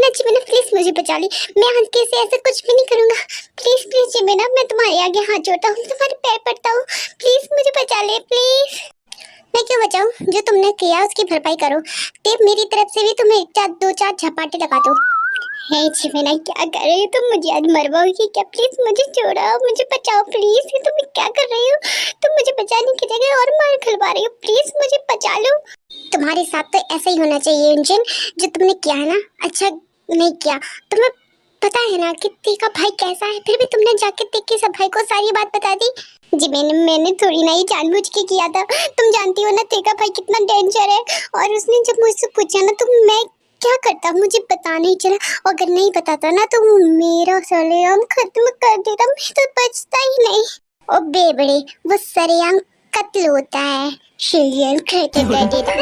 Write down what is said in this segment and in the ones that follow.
जिमिना जिमिना please मुझे बचा ली। मैं हल्के से ऐसा कुछ भी नहीं करूँगा। प्लीज प्लीज जिमिना, मैं तुम्हारे आगे हाथ जोड़ता हूँ, तुम्हारे पैर पड़ता हूँ, प्लीज मुझे बचा ले प्लीज। मैं क्यों बचाऊं? जो तुमने किया उसकी भरपाई करो। देव मेरी तरफ से भी तुम्हें दो चार झपाटे लगा दो। हे जिमिना, क्या कर रही हो तुम? मुझे आज मरवाओगी क्या? प्लीज मुझे छोड़ाओ, मुझे बचाओ प्लीज। तुम क्या कर रही हो? तुम मुझे बचाने की जगह और मार खिलवा रही हो। प्लीज मुझे बचा लो। तुम्हारे साथ तो ऐसा ही होना चाहिए इंजन। जो तुमने किया है ना, अच्छा नहीं किया। तुम्हें पता है ना कि टीका भाई कैसा है, फिर भी तुमने जाके टीके सब भाई को सारी बात बता दी। जी मैंने थोड़ी ना ही जानबूझ के किया था। तुम जानती हो ना टीका भाई कितना डेंजर है। और उसने जब मुझसे पूछा ना तो मैं क्या करता, मुझे पता नहीं चला। अगर नहीं बताता ना तो मेरा सरेआम खत्म कर देता, मैं तो बचता ही नहीं। ओ बेबड़े, वो सरेआम कत्ल होता है, शिलियन खत्म कर देता।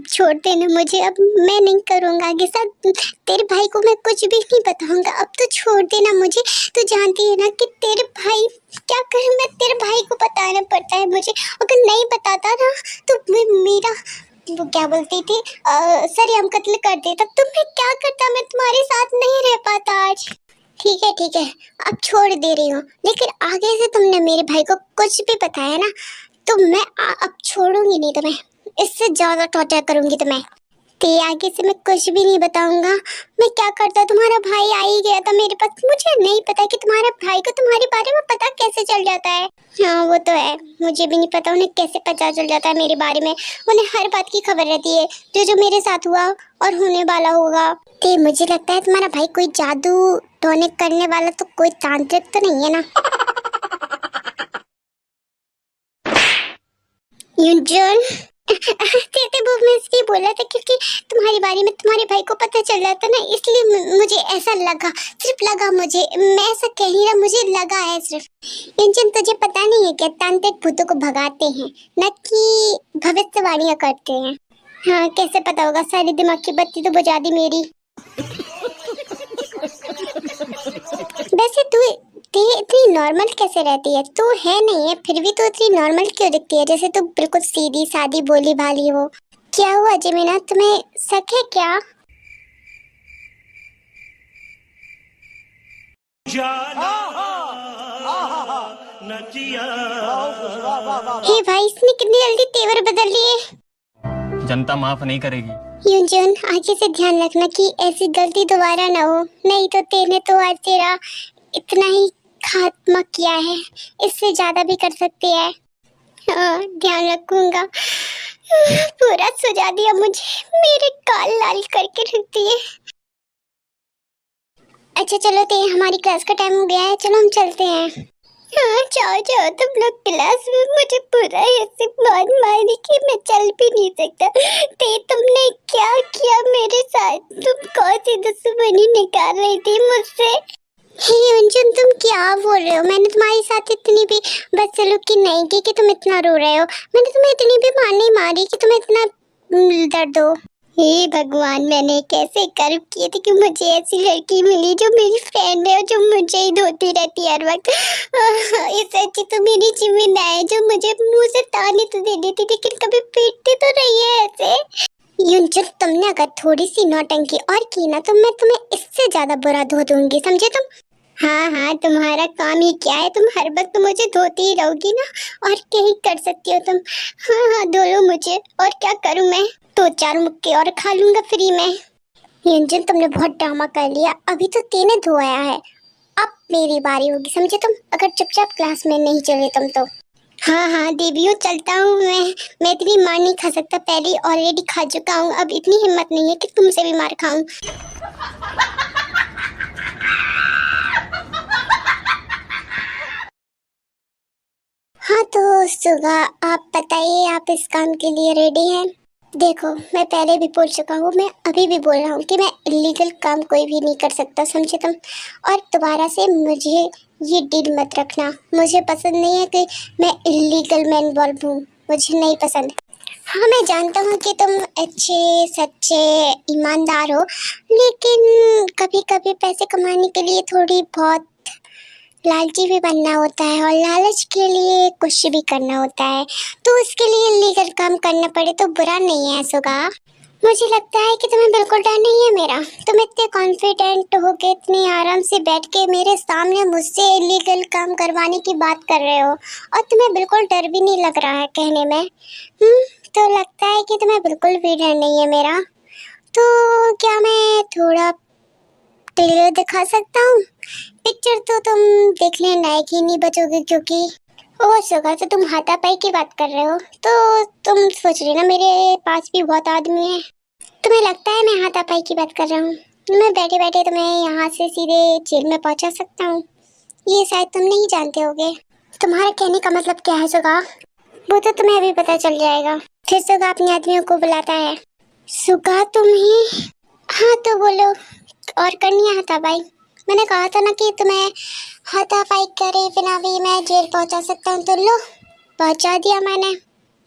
छोड़ देना मुझे, अब मैं नहीं करूँगा आगे साथ। तेरे भाई को मैं कुछ भी नहीं बताऊंगा, अब तो छोड़ देना मुझे। तू जानती है ना कि तेरे भाई क्या कर, मैं तेरे भाई को बताना पड़ता है मुझे। अगर नहीं बताता ना तो मेरा वो क्या बोलती थी सरेआम कत्ल कर देता। तो मैं क्या करता, मैं तुम्हारे साथ नहीं रह पाता आज। ठीक है, अब छोड़ दे रही हूँ, लेकिन आगे से तुमने मेरे भाई को कुछ भी बताया ना तो मैं अब छोड़ूंगी नहीं तुम्हें। इससे ज्यादा टॉर्चर करूंगी तुम्हें। ते आगे से मैं कुछ भी नहीं बताऊंगा। मैं क्या करता, तुम्हारा भाई आ ही गया था मेरे पास। मुझे नहीं पता कि तुम्हारे भाई को तुम्हारे बारे में पता कैसे चल जाता है। हाँ वो तो है, मुझे भी नहीं पता उन्हें कैसे पता चल जाता है मेरे बारे में। उन्हें हर बात की खबर रहती है, जो मेरे साथ हुआ और होने वाला होगा। ते मुझे लगता है तुम्हारा भाई कोई जादू टोने करने वाला तो कोई तांत्रिक तो नहीं है ना? यूजन तेरे वो मैं इसलिए बोला था क्योंकि तुम्हारे बारे में तुम्हारे भाई को पता चल जाता ना, इसलिए मुझे ऐसा लगा, सिर्फ लगा मुझे। मैं ऐसा कह नहीं रहा, मुझे लगा है सिर्फ। इंजन तुझे पता नहीं है क्या, तांत्रिक भूतों को भगाते हैं न कि भविष्यवाणियां करते हैं। हाँ कैसे पता होगा, सारी दिमाग की बत्ती तो बुझा दी मेरी। वैसे तू इतनी नॉर्मल कैसे रहती है? तू है नहीं है फिर भी तो इतनी नॉर्मल क्यों दिखती है, जैसे तू बिल्कुल सीधी सादी बोली भाली हो। क्या हुआ जिमिना, तुम्हें शक है क्या? हे भाई, इसने कितनी जल्दी तेवर बदल लिए। जनता माफ नहीं करेगी। यूजन आगे से ध्यान रखना कि ऐसी गलती दोबारा ना हो, नहीं तो तेने तो आज तेरा इतना ही खात्मा किया है, इससे ज्यादा भी कर सकते हैं। हाँ ध्यान रखूंगा। पूरा सुझा दिया मुझे, मेरे काल लाल करके रख दिए। अच्छा चलो ते हमारी क्लास का टाइम हो गया है, चलो हम चलते हैं। हाँ जाओ जाओ तुम लोग क्लास में। मुझे पूरा ऐसे बहुत मारी कि मैं चल भी नहीं सकता। ते तुमने क्या किया मेरे साथ? तुम कौन सी दुश्मनी निकाल रही थी मुझसे? हे अंजुन, तुम क्या बोल रहे हो? मैंने तुम्हारे साथ इतनी भी बदसलूकी नहीं की कि तुम इतना रो रहे हो। मैंने तुम्हें इतनी भी मार नहीं मारी कि तुम्हें इतना दर्द हो। हे भगवान, मैंने कैसे कर्म किए थे कि मुझे ऐसी लड़की मिली जो मेरी फ्रेंड है और जो मुझे ही धोती रहती है हर वक्त। इससे अच्छी तो मेरी जिमिना है जो मुझे मुंह से ताने तो दे देती लेकिन कभी पीटती तो नहीं है ऐसे। यूं तुमने अगर थोड़ी सी नौटंकी और की ना तो मैं तुम्हें इससे ज्यादा बुरा धो दूंगी, समझे तुम? हाँ तुम्हारा काम ही क्या है, तुम हर वक्त मुझे धोती ही रहोगी ना, और क्या ही कर सकती हो तुम। हाँ धो लो मुझे, और क्या करूँ मैं? दो चार मुक्के और खा लूंगा फ्री में। यूं तुमने बहुत ड्रामा कर लिया, अभी तो तेने धोया है, अब मेरी बारी होगी, समझे तुम? अगर चुपचाप क्लास में नहीं चले तुम तो। हाँ देवियों चलता हूँ मैं इतनी मार नहीं खा सकता, पहले ऑलरेडी खा चुका हूँ, अब इतनी हिम्मत नहीं है कि तुमसे भी मार खाऊं। हाँ तो सुगा, आप बताइए, आप इस काम के लिए रेडी हैं? देखो मैं पहले भी बोल चुका हूँ, मैं अभी भी बोल रहा हूँ कि मैं इलीगल काम कोई भी नहीं कर सकता, समझे तुम? और दोबारा से मुझे ये डील मत रखना, मुझे पसंद नहीं है कि मैं इलीगल में इन्वॉल्व हूँ, मुझे नहीं पसंद। हाँ मैं जानता हूँ कि तुम अच्छे सच्चे ईमानदार हो, लेकिन कभी कभी पैसे कमाने के लिए थोड़ी बहुत लालची भी बनना होता है और लालच के लिए कुछ भी करना होता है, तो उसके लिए लीगल काम करना पड़े तो बुरा नहीं है सुगा। मुझे लगता है कि तुम्हें बिल्कुल डर नहीं है मेरा। तुम इतने कॉन्फिडेंट हो के इतनी आराम से बैठ के मेरे सामने मुझसे इलीगल काम करवाने की बात कर रहे हो और तुम्हें बिल्कुल डर भी नहीं लग रहा है कहने में। तो लगता है कि तुम्हें बिल्कुल भी डर नहीं है मेरा। तो क्या मैं थोड़ा ट्रेलर दिखा सकता हूँ? पिक्चर तो तुम देखने लायक ही नहीं बचोगे क्योंकि ओह सुगा, तो तुम हाथापाई की बात कर रहे हो तो तुम सोच रहे ना मेरे पास भी बहुत आदमी है। तुम्हें लगता है मैं हाथापाई की बात कर रहा हूँ? मैं बैठे बैठे तुम्हें यहाँ से सीधे जेल में पहुँचा सकता हूँ, ये शायद तुम नहीं जानते होगे। तुम्हारा कहने का मतलब क्या है सुगा? वो तो तुम्हें अभी पता चल जाएगा। फिर सुगा अपने आदमियों को बुलाता है। सुगा तुम ही? हाँ तो बोलो, और करनी है हाथापाई? मैंने कहा था ना कि तुम्हें हाथापाई करे बिना भी मैं जेल पहुंचा सकता हूँ, तो लो पहुंचा दिया मैंने।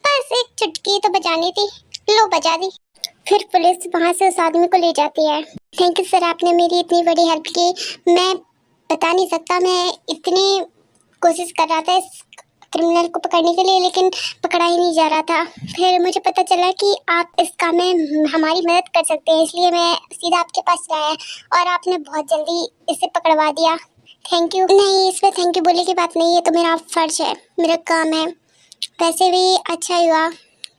बस एक चुटकी तो बजानी थी, लो बजा दी। फिर पुलिस वहां से उस आदमी को ले जाती है। थैंक यू सर, आपने मेरी इतनी बड़ी हेल्प की। मैं बता नहीं सकता, मैं इतनी कोशिश कर रहा था इस क्रिमिनल को पकड़ने के लिए, लेकिन पकड़ा ही नहीं जा रहा था। फिर मुझे पता चला कि आप इस काम में हमारी मदद कर सकते हैं, इसलिए मैं सीधा आपके पास आया और आपने बहुत जल्दी इसे पकड़वा दिया। Thank you. नहीं, इसमें थैंक यू बोलने की बात नहीं है, तो मेरा फर्ज है, मेरा काम है। वैसे भी अच्छा हुआ,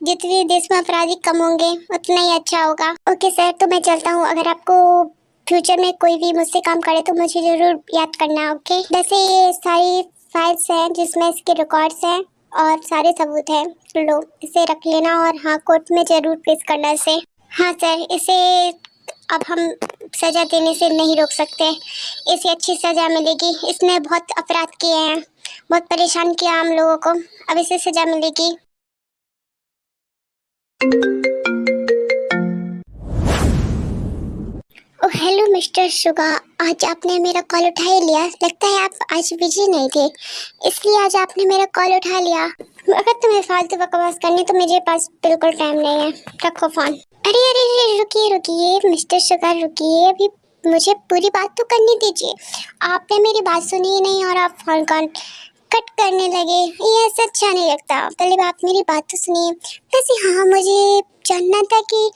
जितने देश में अपराधी कम होंगे उतना ही अच्छा होगा। ओके सर, तो मैं चलता हूँ। अगर आपको फ्यूचर में कोई भी मुझसे काम करे तो मुझे जरूर याद करना। ओके, वैसे ये सारी फाइल्स हैं जिसमें इसके रिकॉर्ड्स हैं और सारे सबूत हैं, लो इसे रख लेना और हाँ कोर्ट में जरूर पेश करना इसे। हाँ सर, इसे अब हम सजा देने से नहीं रोक सकते, इसे अच्छी सजा मिलेगी। इसने बहुत अपराध किए हैं, बहुत परेशान किया हम लोगों को, अब इसे सजा मिलेगी। ओह हेलो मिस्टर शुगा, आज आपने मेरा कॉल उठा ही लिया। लगता है आप आज बिजी नहीं थे, इसलिए आज आपने मेरा कॉल उठा लिया। अगर तुम्हें फालतू बकवास करनी तो मेरे पास बिल्कुल टाइम नहीं है, रखो फोन। अरे अरे अरे, रुकिए रुकिए मिस्टर शुगा, रुकिए, अभी मुझे पूरी बात तो करने दीजिए। आपने मेरी बात सुनी ही नहीं और आप फोन कट करने लगे, ये ऐसा अच्छा नहीं लगता। पहले आप मेरी बात तो सुनिए। वैसे हाँ, मुझे जानना था कि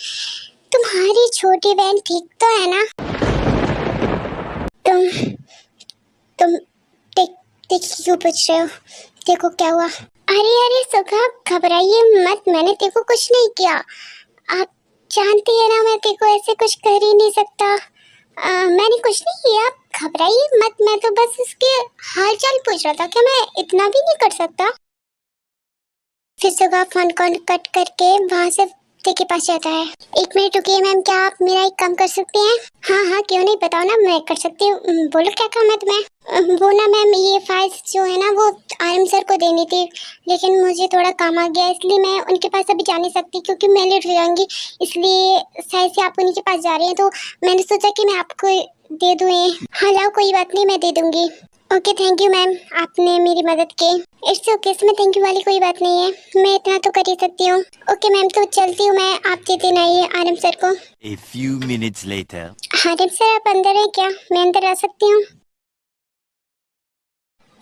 तुम्हारी छोटी बहन ठीक तो है ना? तुम देख क्यों पूछ रहे हो? देखो क्या हुआ। अरे अरे सुगा, घबराइए मत, मैंने देखो कुछ नहीं किया। आप जानती है ना मैं देखो ऐसे कुछ कर ही नहीं सकता। मैंने कुछ नहीं किया, आप घबराइए मत, मैं तो बस इसके हाल चाल पूछ रहा था, क्या मैं इतना भी नहीं कर सकता? फिर सुगा फोन कट करके वहाँ से के पास जाता है। एक मिनट रुकिए मैम, क्या आप मेरा एक काम कर सकते हैं? हाँ हाँ क्यों नहीं, बताओ ना, मैं कर सकती हूँ। बोलो क्या काम है तुम्हें? वो ना मैम, ये फाइल्स जो है ना वो आरएम सर को देनी थी, लेकिन मुझे थोड़ा काम आ गया इसलिए मैं उनके पास अभी जा नहीं सकती क्योंकि मैं लेट हो जाऊंगी, इसलिए शायद से आप उन्हीं के पास जा रही हैं, तो मैंने सोचा कि मैं आपको दे दूँ ये। हाँ लाओ, कोई बात नहीं, मैं दे दूंगी। ओके थैंक यू मैम, आपने मेरी मदद की। इट्स ओके, इसमें थैंक यू वाली कोई बात नहीं है, मैं इतना तो कर ही सकती हूँ। ओके मैम, तो चलती हूँ मैं, आप दे देना ये आरएम सर को। A few minutes later. RM sir आप अंदर हैं क्या? मैं अंदर आ सकती हूँ?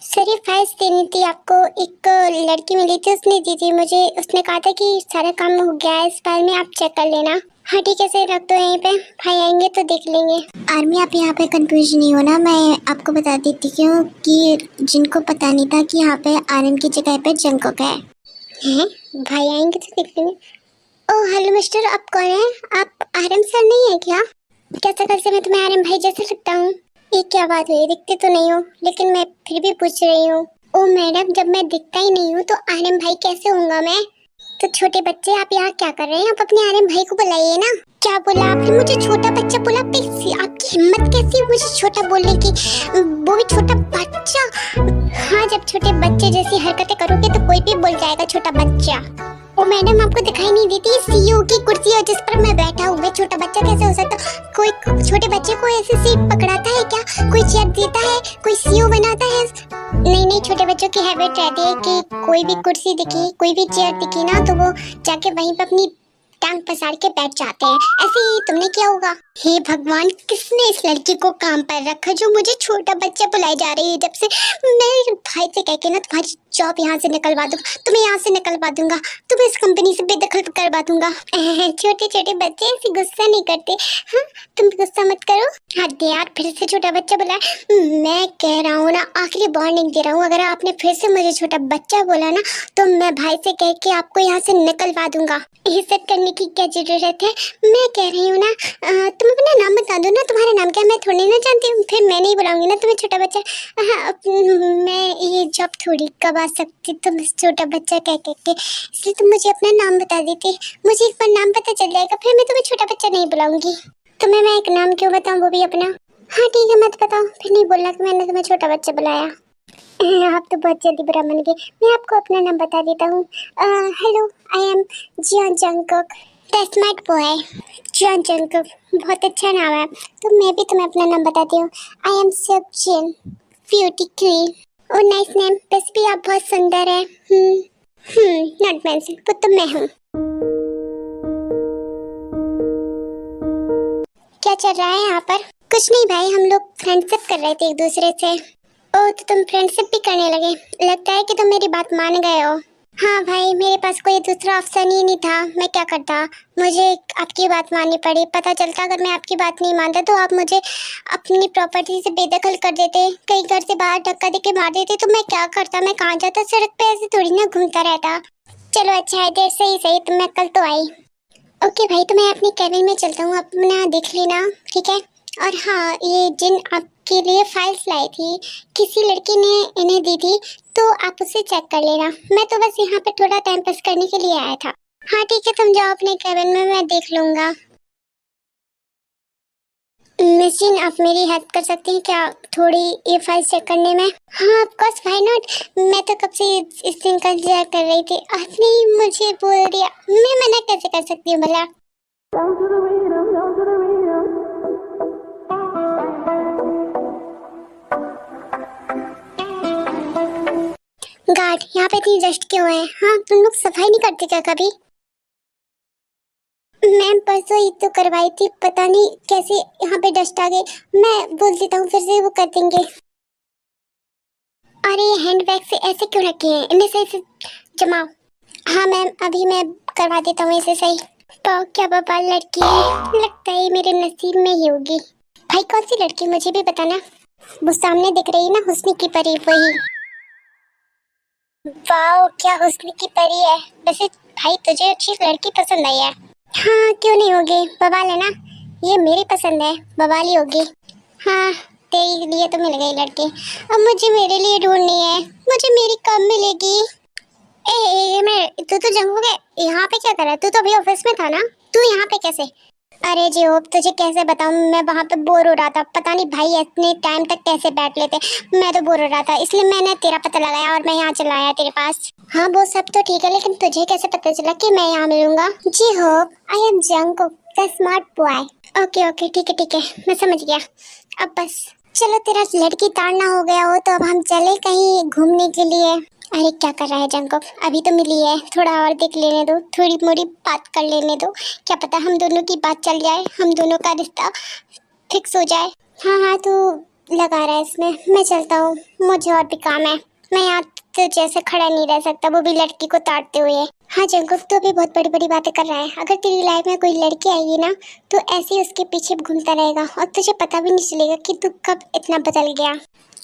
सर ये फाइल्स देनी थी आपको, एक लड़की मिली थी, उसने दी थी मुझे, उसने कहा था कि सारा काम हो गया है इस फाइल में, आप चेक कर लेना। हाँ ठीक है सर, रख दो यहीं पे, भाई आएंगे तो देख लेंगे। आर्मी आप यहाँ पे कंफ्यूज नहीं होना, मैं आपको बता देती हूँ कि जिनको पता नहीं था कि यहाँ पे आर्मी की जगह पे जंगकोक है। भाई आएंगे तो देख लेंगे। ओह हेलो मिस्टर, आप कौन हैं? आप आर्मी सर नहीं है क्या? क्या शक्ल से मैं तुम्हें आर्मी भाई जैसे लगता हूँ? ये क्या बात हुई, दिखते तो नहीं हो, लेकिन मैं फिर भी पूछ रही हूँ। ओ मैडम, जब मैं दिखता ही नहीं हूँ तो आर्यन भाई कैसे होऊंगा मैं? तो छोटे बच्चे आप यहाँ क्या कर रहे हैं? आप अपने आर्यन भाई को बुलाइए ना। क्या बोला आपने? मुझे छोटा बच्चा बोला? आपकी हिम्मत कैसी है मुझे छोटा बोलने की, वो भी छोटा बच्चा? हाँ, जब छोटे बच्चे जैसी हरकतें करोगे तो कोई भी बोल जाएगा छोटा बच्चा। ओ मैडम, आपको दिखाई नहीं देती सीईओ की कुर्सी है जिस पर मैं बैठा हूँ, वे छोटा बच्चा कैसे हो सकता? कोई छोटे बच्चे को ऐसे सीट पकड़ाता है क्या? कोई चेयर देता है? कोई सीईओ बनाता है? नहीं नहीं, छोटे बच्चों की हैबिट रहती है कि कोई भी कुर्सी दिखी, कोई भी चेयर दिखी ना तो वो जाके वहीं पर अपनी टांग पसार के बैठ जाते हैं। ऐसे ही तुमने किया होगा। हे भगवान, किसने इस लड़की को काम पर रखा जो मुझे छोटा बच्चा बुलाई जा रही है। जब से मैं भाई से कह के ना तुम्हारी जॉब यहाँ से निकलवा दूंगा, तुम्हें यहाँ से निकलवा दूंगा, तुम्हें इस कंपनी से बेदखल करवा दूंगा। छोटे छोटे बच्चे ऐसे गुस्सा नहीं करते। हाँ, तुम गुस्सा मत करो। हद यार, फिर से छोटा बच्चा बोला। मैं कह रहा हूँ ना, आखिरी वार्निंग दे रहा हूँ, अगर आपने फिर से मुझे छोटा बच्चा बोला ना तो मैं भाई से कह के आपको यहाँ से निकलवा दूंगा। इज्जत करने की क्या जरूरत है। मैं कह रही हूँ ना, तुम अपना नाम बता दो ना, तुम्हारा नाम क्या, मैं थोड़ी ना जानती हूँ। फिर मैं नहीं बुलाऊंगी ना तुम्हें छोटा बच्चा। मैं ये जॉब थोड़ी करवा सकती तुम छोटा बच्चा कह के, इसलिए तुम मुझे अपना नाम बता देती। मुझे एक बार नाम पता चल जाएगा, फिर मैं तुम्हें छोटा बच्चा नहीं बुलाऊंगी। तुम्हें मैं एक नाम क्यों बताऊँ, वो भी अपना। हाँ ठीक है, मत बताओ, फिर नहीं बोलना कि मैंने तुम्हें छोटा बच्चा बुलाया। आप तो बहुत जल्दी बुरा मान गए। मैं आपको अपना नाम बता देता हूँ। Hello, I am Jeon Jungkook, the smart boy. Jeon Jungkook बहुत अच्छा नाम है। तो मैं भी तुम्हें अपना नाम बताती हूँ। आई एम सेबजिन, beauty queen. Oh nice name, बस भी आप बहुत सुंदर है। नॉट मेंशन, वो तो मैं हूँ। क्या चल रहा है यहाँ पर? कुछ नहीं भाई, हम लोग फ्रेंडशिप कर रहे थे एक दूसरे से। ओह, तो तुम फ्रेंडशिप भी करने लगे। लगता है कि तुम मेरी बात मान गए हो। हाँ भाई, मेरे पास कोई दूसरा ऑप्शन ही नहीं था। मैं क्या करता, मुझे आपकी बात माननी पड़ी। पता चलता अगर मैं आपकी बात नहीं मानता तो आप मुझे अपनी प्रॉपर्टी से बेदखल कर देते, कहीं घर से बाहर धक्का देके मार देते। तो मैं क्या करता, मैं कहाँ जाता, सड़क पे ऐसे थोड़ी ना घूमता रहता। चलो अच्छा है, देर से ही सही, तो मैं कल तो आई। ओके भाई, तो मैं अपनी कैबिन में चलता हूँ, अपना देख लेना, ठीक है। और हाँ, ये जिन आपके लिए फाइल्स लाई थी, किसी लड़की ने इन्हें दी थी, तो आप उसे चेक कर लेना। मैं तो बस यहाँ पे थोड़ा टाइम पास करने के लिए आया था। हाँ ठीक है, तुम जाओ अपने कैबिन में, मैं देख लूँगा। मिस जिन, आप मेरी हेल्प कर सकती हैं क्या थोड़ी ये फाइल चेक करने में? हाँ ऑफ कोर्स, व्हाई नॉट। मैं तो कब से इस दिन का इंतजार कर रही थी। आपने ही मुझे बोल दिया, मैं मना कैसे कर सकती हूँ भला। गार्ड यहाँ पे इतनी डस्ट क्यों है? हाँ, तुम लोग सफाई नहीं करते क्या कभी? मैम परसों ही तो करवाई थी, पता नहीं कैसे यहाँ पे डस्ट आ गई। मैं बोल देता हूँ, फिर से वो कर देंगे। अरे ये हैंड बैग से ऐसे क्यों रखे हैं, इन्हें सही से जमाओ। हाँ मैम, अभी मैं करवा देता हूँ इसे सही। तो क्या बाबा, लड़की है, लगता है मेरे नसीब में ही होगी। भाई कौन सी लड़की, मुझे भी बताना। वो सामने दिख रही है ना, हुस्न की परी, वही। वाओ, क्या हुस्न की परी है। वैसे भाई तुझे अच्छी लड़की पसंद आई है? हाँ क्यों नहीं होगी, बवाल है ना। ये मेरी पसंद है, बवाल ही होगी। हाँ, तेरे लिए तो मिल गई लड़की, अब मुझे मेरे लिए ढूंढनी है। मुझे मेरी कब मिलेगी? मैं तू तो जंगू के यहाँ पे क्या कर रहा है? तू तो अभी ऑफिस में था ना, तू यहाँ पे कैसे? अरे जी होप, तुझे कैसे बताऊँ, मैं वहाँ पे बोर हो रहा था। पता नहीं भाई इतने टाइम तक कैसे बैठ लेते। मैं तो बोर हो रहा था, इसलिए मैंने तेरा पता लगाया और मैं यहाँ चला आया तेरे पास। हाँ वो सब तो ठीक है, लेकिन तुझे कैसे पता चला कि मैं यहाँ मिलूंगा? J Hope, I am Jungkook, the smart boy. Okay okay, ठीक है, मैं समझ गया। अब बस चलो, तेरा लड़की ताड़ना हो गया हो तो अब हम चले कहीं घूमने के लिए। अरे क्या कर रहा है जंगकुक, अभी तो मिली है, थोड़ा और देख लेने दो, थोड़ी मोड़ी बात कर लेने दो। क्या पता हम दोनों की बात चल जाए, हम दोनों का रिश्ता फिक्स हो जाए। हाँ तू लगा रहा है इसमें, मैं चलता हूँ, मुझे और भी काम है। मैं यहाँ तो जैसे खड़ा नहीं रह सकता, वो भी लड़की को ताड़ते हुए। हाँ जंगकुक, तू भी बहुत बड़ी बड़ी बातें कर रहा है। अगर तेरी लाइफ में कोई लड़की आएगी ना तो ऐसे ही उसके पीछे घूमता रहेगा और तुझे पता भी नहीं चलेगा कि तू कब इतना बदल गया।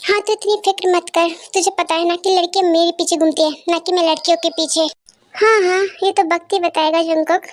हाँ तो इतनी फिक्र मत कर, तुझे पता है ना कि लड़कियां मेरे पीछे घूमती है, ना कि मैं लड़कियों के पीछे। हाँ ये तो वक्त ही बताएगा जंगकुक।